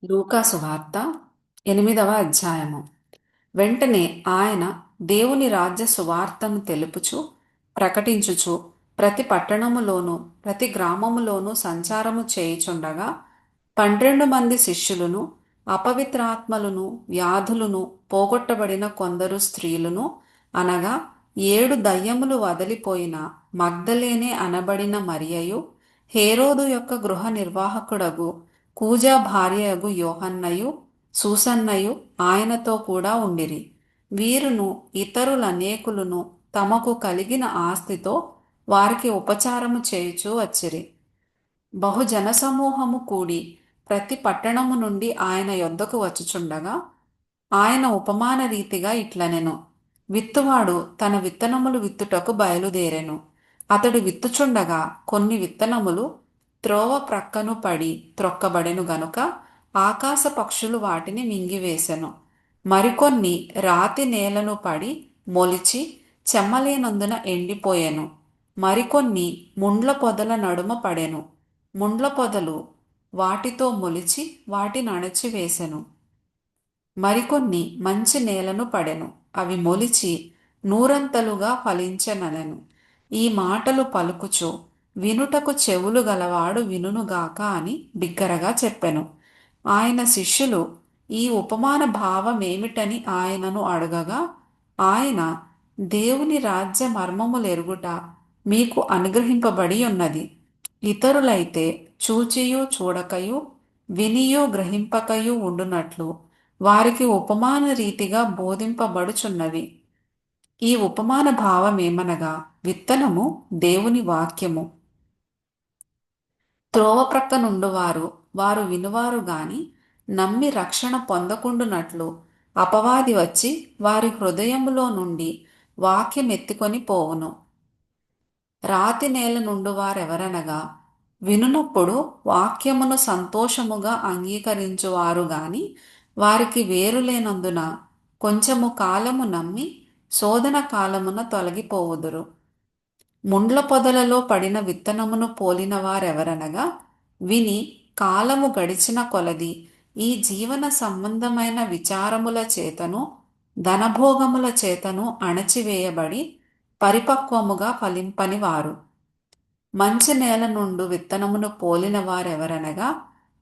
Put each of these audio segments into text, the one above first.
లూకా సువార్త 8వ అధ్యాయము. వెంటనే ఆయన దేవుని రాజ్య సువార్తను తెలుపుచు ప్రకటించుచు ప్రతి పట్టణములోను ప్రతి గ్రామములోను సంచారము చేయుచుండగా 12 మంది శిష్యులను, అపవిత్రాత్మలను, వ్యాధులను పోగొట్టబడిన కొందరు స్త్రీలను, అనగా 7 దయ్యములు వదిలిపోయిన మగ్దలేనే అనబడిన మరియయు, హేరోదు యొక్క గృహ నిర్వాహకుడగు కూజా భార్యయగు యోహన్నయు, సూసన్నయు ఆయనతో కూడా ఉండిరి. వీరును ఇతరులనేకులను తమకు కలిగిన ఆస్తితో వారికి ఉపచారము చేయుచూ వచ్చిరి. బహుజనసమూహము కూడి ప్రతి పట్టణము నుండి ఆయన యొద్దకు వచ్చుచుండగా ఆయన ఉపమాన రీతిగా ఇట్లనెను. విత్తువాడు తన విత్తనములు విత్తుటకు బయలుదేరెను. అతడు విత్తుచుండగా కొన్ని విత్తనములు త్రోవ ప్రక్కను పడి త్రొక్కబడెను గనుక ఆకాశ పక్షులు వాటిని మింగివేశెను. మరికొన్ని రాతి నేలను పడి మొలిచి చెమ్మలేనందున ఎండిపోయెను. మరికొన్ని ముండ్ల పొదల నడుమ పడెను. ముండ్ల పొదలు వాటితో మొలిచి వాటిని అణచివేశెను. మరికొన్ని మంచి నేలను పడెను. అవి మొలిచి నూరంతలుగా ఫలించెననెను. ఈ మాటలు పలుకుచు వినుటకు చెవులు గలవాడు వినుగాక అని బిగ్గరగా చెప్పెను. ఆయన శిష్యులు ఈ ఉపమాన భావమేమిటని ఆయనను అడగగా ఆయన, దేవుని రాజ్య మర్మములెరుగుట మీకు అనుగ్రహింపబడి ఉన్నది. ఇతరులైతే చూచియు చూడకయు వినియు గ్రహింపకయు ఉండునట్లు వారికి ఉపమాన రీతిగా బోధింపబడుచున్నవి. ఈ ఉపమాన భావమేమనగా, విత్తనము దేవుని వాక్యము. త్రోవ ప్రక్కనుండువారు వారు వినువారు గాని నమ్మి రక్షణ పొందకుండునట్లు అపవాది వచ్చి వారి హృదయములో నుండి వాక్యమెత్తుకొని పోవును. రాతి నేల నుండువారెవరనగా, వినునప్పుడు వాక్యమును సంతోషముగా అంగీకరించువారు గాని వారికి వేరు లేనందున కొంచెము కాలము నమ్మి శోధన కాలమున తొలగిపోవుదురు. ముండ్ల పొదలలో పడిన విత్తనమును పోలిన వారెవరనగా, విని కాలము గడిచిన కొలది ఈ జీవన సంబంధమైన విచారముల చేతను ధనభోగముల చేతను అణచివేయబడి పరిపక్వముగా ఫలింపని వారు. మంచి నేల నుండు విత్తనమును పోలిన వారెవరనగా,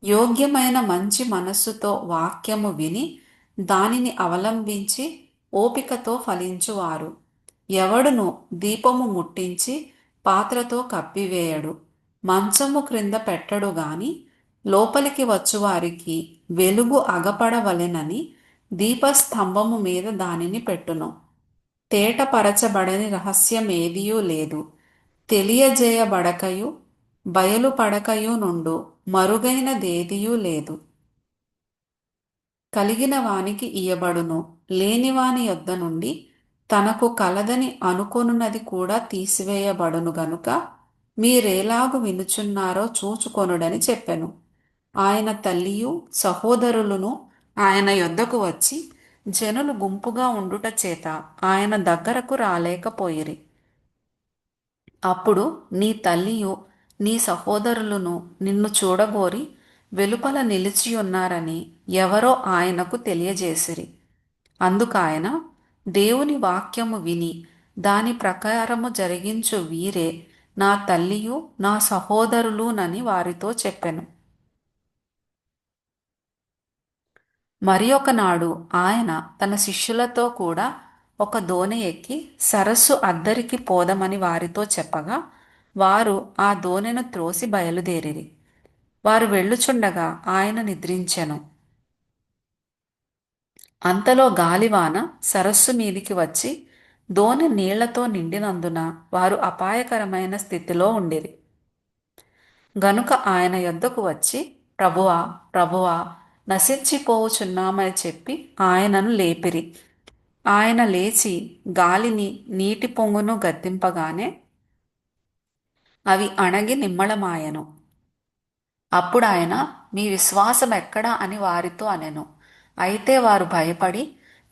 యోగ్యమైన మంచి మనస్సుతో వాక్యము విని దానిని అవలంబించి ఓపికతో ఫలించువారు. ఎవడును దీపము ముట్టించి పాత్రతో కప్పివేయడు, మంచము క్రింద పెట్టడు గాని లోపలికి వచ్చువారికి వెలుగు అగపడవలెనని దీపస్తంభము మీద దానిని పెట్టును. తేటపరచబడని రహస్యమేదియూ లేదు, తెలియజేయబడకయు బయలుపడకయు నుండు మరుగైనదేదియూ లేదు. కలిగిన వానికి ఇయ్యబడును, లేనివాని యొద్ద నుండి తనకు కలదని అనుకొనున్నది కూడా తీసివేయబడును గనుక మీరేలాగు వినుచున్నారో చూచుకొనుడని చెప్పెను. ఆయన తల్లియు సహోదరులను ఆయన యొద్దకు వచ్చి జనులు గుంపుగా ఉండుట చేత ఆయన దగ్గరకు రాలేకపోయిరి. అప్పుడు నీ తల్లియు నీ సహోదరులను నిన్ను చూడగోరి వెలుపల నిలిచియున్నారని ఎవరో ఆయనకు తెలియజేసిరి. అందుకాయన, దేవుని వాక్యము విని దాని ప్రకారము జరిగించు వీరే నా తల్లియు నా సహోదరులునని వారితో చెప్పెను. మరి ఒకనాడు ఆయన తన శిష్యులతో కూడా ఒక దోణి ఎక్కి సరస్సు అద్దరికి పోదమని వారితో చెప్పగా వారు ఆ దోణెను త్రోసి బయలుదేరిరి. వారు వెళ్ళుచుండగా ఆయన నిద్రించెను. అంతలో గాలివాన సరస్సు మీదికి వచ్చి దోణి నీళ్లతో నిండినందున వారు అపాయకరమైన స్థితిలో ఉండిరి. గనుక ఆయన యొద్దకు వచ్చి, ప్రభువా ప్రభువా, నశించిపోవుచున్నామని చెప్పి ఆయనను లేపిరి. ఆయన లేచి గాలిని నీటి పొంగును గద్దింపగానే అవి అణగి నిమ్మళమాయెను. అప్పుడు ఆయన, మీ విశ్వాసం ఎక్కడా అని వారితో అనెను. అయితే వారు భయపడి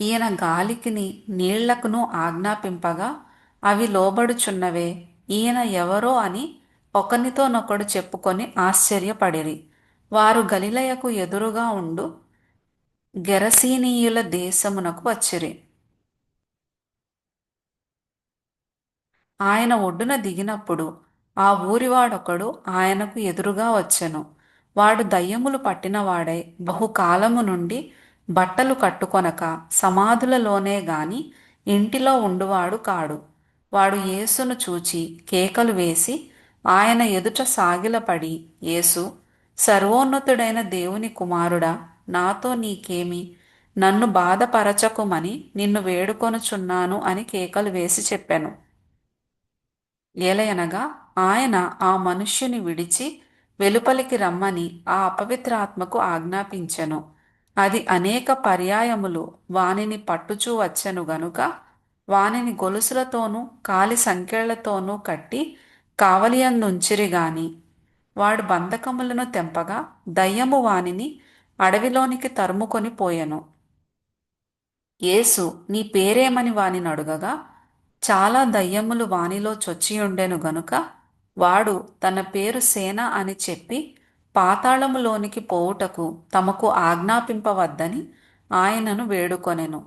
ఈయన గాలికిని నీళ్లకును ఆజ్ఞాపింపగా అవి లోబడుచున్నవే, ఈయన ఎవరో అని ఒకనితోనొకడు చెప్పుకొని ఆశ్చర్యపడిరి. వారు గలిలయకు ఎదురుగా ఉండు గెరసీనీయుల దేశమునకు వచ్చిరి. ఆయన ఒడ్డున దిగినప్పుడు ఆ ఊరివాడొకడు ఆయనకు ఎదురుగా వచ్చెను. వాడు దయ్యములు పట్టినవాడై బహుకాలము నుండి బట్టలు కట్టుకొనక సమాధులలోనే గాని ఇంటిలో ఉండువాడు కాడు. వాడు యేసును చూచి కేకలు వేసి ఆయన ఎదుట సాగిలపడి, యేసు, సర్వోన్నతుడైన దేవుని కుమారుడా, నాతో నీకేమి? నన్ను బాధపరచకుమని నిన్ను వేడుకొనుచున్నాను అని కేకలు వేసి చెప్పెను. ఏలయనగా ఆయన ఆ మనుష్యుని విడిచి వెలుపలికి రమ్మని ఆ అపవిత్రాత్మకు ఆజ్ఞాపించెను. అది అనేక పర్యాయములు వానిని పట్టుచూ వచ్చెను గనుక వానిని గొలుసులతోనూ కాలి సంకెళ్లతోనూ కట్టి కావలియందుంచిరి గాని వాడు బంధకములను తెంపగా దయ్యము వానిని అడవిలోనికి తరుముకొని పోయెను. యేసు నీ పేరేమని వానిని అడుగగా చాలా దయ్యములు వానిలో చొచ్చియుండెను గనుక వాడు తన పేరు సేన అని చెప్పి పాతాళములోనికి పోవుటకు తమకు ఆజ్ఞాపింపవద్దని ఆయనను వేడుకొనెను.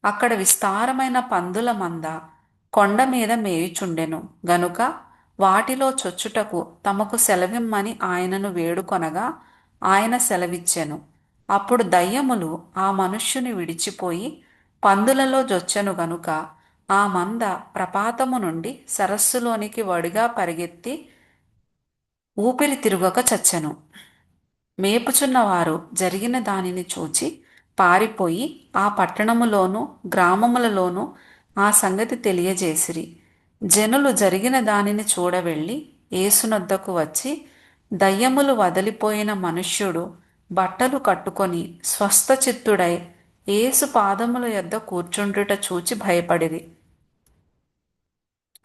అక్కడ విస్తారమైన పందుల మంద కొండ మీద మేయుచుండెను గనుక వాటిలో చొచ్చుటకు తమకు సెలవిమ్మని ఆయనను వేడుకొనగా ఆయన సెలవిచ్చెను. అప్పుడు దయ్యములు ఆ మనుష్యుని విడిచిపోయి పందులలో జొచ్చెను గనుక ఆ మంద ప్రపాతము నుండి సరస్సులోనికి వడిగా పరిగెత్తి ఊపిరి తిరుగక చచ్చెను. మేపుచున్నవారు జరిగిన దానిని చూచి పారిపోయి ఆ పట్టణములోను గ్రామములలోనూ ఆ సంగతి తెలియజేసిరి. జనులు జరిగిన దానిని చూడవెళ్ళి యేసునొద్దకు వచ్చి దయ్యములు వదిలిపోయిన మనుష్యుడు బట్టలు కట్టుకొని స్వస్థచిత్తుడై యేసు పాదముల యొద్ద కూర్చుండుట చూచి భయపడిరి.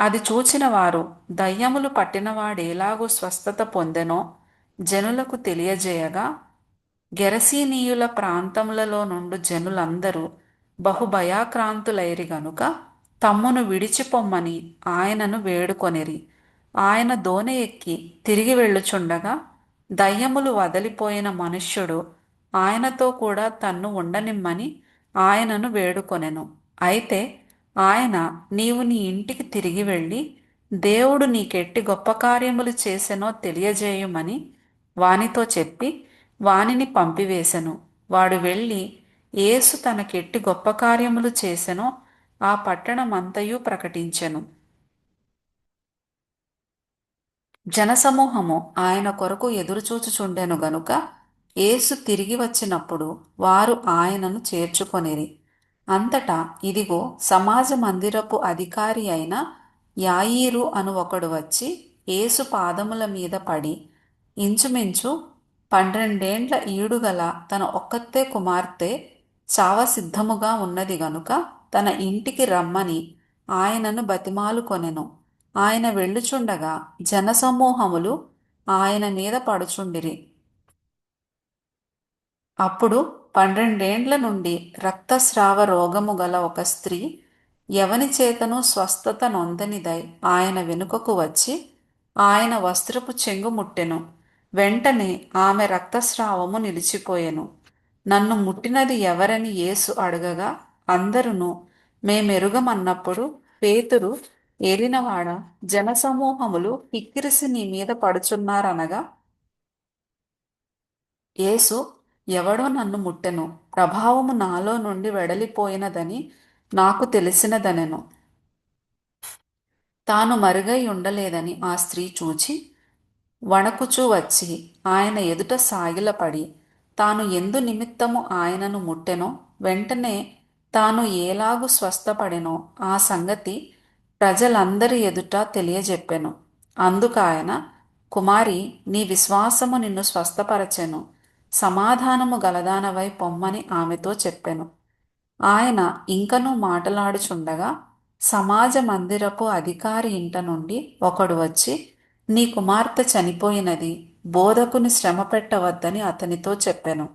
అది చూచిన వారు దయ్యములు పట్టినవాడేలాగూ స్వస్థత పొందెనో జనులకు తెలియజేయగా గెరసీనీయుల ప్రాంతములలో నుండు జనులందరూ బహుభయాక్రాంతులైరి గనుక తమ్మును విడిచిపొమ్మని ఆయనను వేడుకొనిరి. ఆయన దోణి ఎక్కి తిరిగి వెళ్ళుచుండగా దయ్యములు వదిలిపోయిన మనుష్యుడు ఆయనతో కూడా తన్ను ఉండనిమ్మని ఆయనను వేడుకొనెను. అయితే ఆయన, నీవు నీ ఇంటికి తిరిగి వెళ్ళి దేవుడు నీకెట్టి గొప్ప కార్యములు చేసెనో తెలియజేయుమని వానితో చెప్పి వానిని పంపివేశెను. వాడు వెళ్ళి యేసు తనకెట్టి గొప్ప కార్యములు చేసెనో ఆ పట్టణమంతయు ప్రకటించెను. జనసమూహము ఆయన కొరకు ఎదురుచూచుచుండెను గనుక యేసు తిరిగి వచ్చినప్పుడు వారు ఆయనను చేర్చుకొనిరి. అంతటా ఇదిగో, సమాజ మందిరపు అధికారి అయిన యాయీరు అను ఒకడు వచ్చి యేసు పాదముల మీద పడి, ఇంచుమించు 12 ఈడుగల తన ఒక్కతే కుమార్తె చావసిద్ధముగా ఉన్నది గనుక తన ఇంటికి రమ్మని ఆయనను బతిమాలుకొనెను. ఆయన వెళ్ళుచుండగా జనసమూహములు ఆయన మీద పడుచుండిరి. అప్పుడు 12 నుండి రక్తస్రావ రోగము గల ఒక స్త్రీ ఎవని చేతను స్వస్థత నొందనిదై ఆయన వెనుకకు వచ్చి ఆయన వస్త్రపు చెంగు ముట్టెను. వెంటనే ఆమె రక్తస్రావము నిలిచిపోయెను. నన్ను ముట్టినది ఎవరని యేసు అడగగా అందరును మేమెరుగమన్నప్పుడు పేతురు, ఏలినవాడ, జనసమూహములు కిక్కిరిసి నీ మీద పడుచున్నారనగా యేసు, ఎవడో నన్ను ముట్టెను, ప్రభావము నాలో నుండి వెడలిపోయినదని నాకు తెలిసినదనెను. తాను మరుగై ఉండలేదని ఆ స్త్రీ చూచి వణకుచూ వచ్చి ఆయన ఎదుట సాగిలపడి తాను ఎందు నిమిత్తము ఆయనను ముట్టెనో వెంటనే తాను ఏలాగు స్వస్థపడెనో ఆ సంగతి ప్రజలందరి ఎదుట తెలియజెప్పెను. అందుకాయన, కుమారి, నీ విశ్వాసము నిన్ను స్వస్థపరచెను, సమాధానము గలదానవై పొమ్మని ఆమెతో చెప్పెను. ఆయన ఇంకనూ మాటలాడుచుండగా సమాజ మందిరపు అధికారి ఇంట నుండి ఒకడు వచ్చి, నీ కుమార్తె చనిపోయినది, బోధకుని శ్రమ పెట్టవద్దని అతనితో చెప్పెను.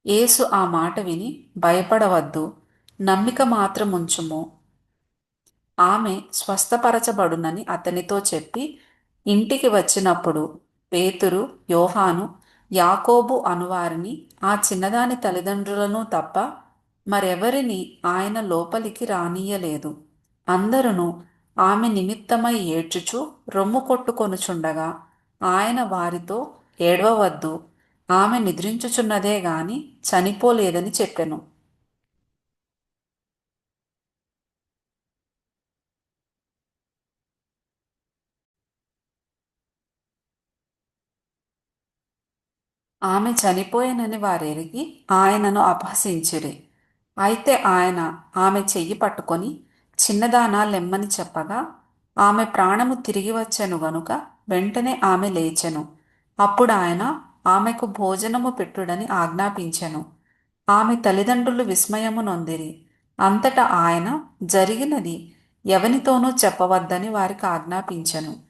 యేసు ఆ మాట విని, భయపడవద్దు, నమ్మిక మాత్రముంచుము, ఆమె స్వస్థపరచబడునని అతనితో చెప్పి ఇంటికి వచ్చినప్పుడు పేతురు, యోహాను, యాకోబు అనువారిని ఆ చిన్నదాని తల్లిదండ్రులను తప్ప మరెవరిని ఆయన లోపలికి రానీయలేదు. అందరును ఆమె నిమిత్తమై ఏడ్చుచు రొమ్ము కొట్టుకొనుచుండగా ఆయన వారితో, ఏడవవద్దు, ఆమె నిద్రించుచున్నదే గాని చనిపోలేదని చెప్పెను. ఆమె చనిపోయినని వారెరిగి ఆయనను అపహసించిరి. అయితే ఆయన ఆమె చెయ్యి పట్టుకొని, చిన్నదానా లెమ్మని చెప్పగా ఆమె ప్రాణము తిరిగి వచ్చెను గనుక వెంటనే ఆమె లేచెను. అప్పుడు ఆయన ఆమెకు భోజనము పెట్టుడని ఆజ్ఞాపించెను. ఆమె తల్లిదండ్రులు విస్మయము నొందిరి. అంతటా ఆయన జరిగినది ఎవనితోనూ చెప్పవద్దని వారికి ఆజ్ఞాపించెను.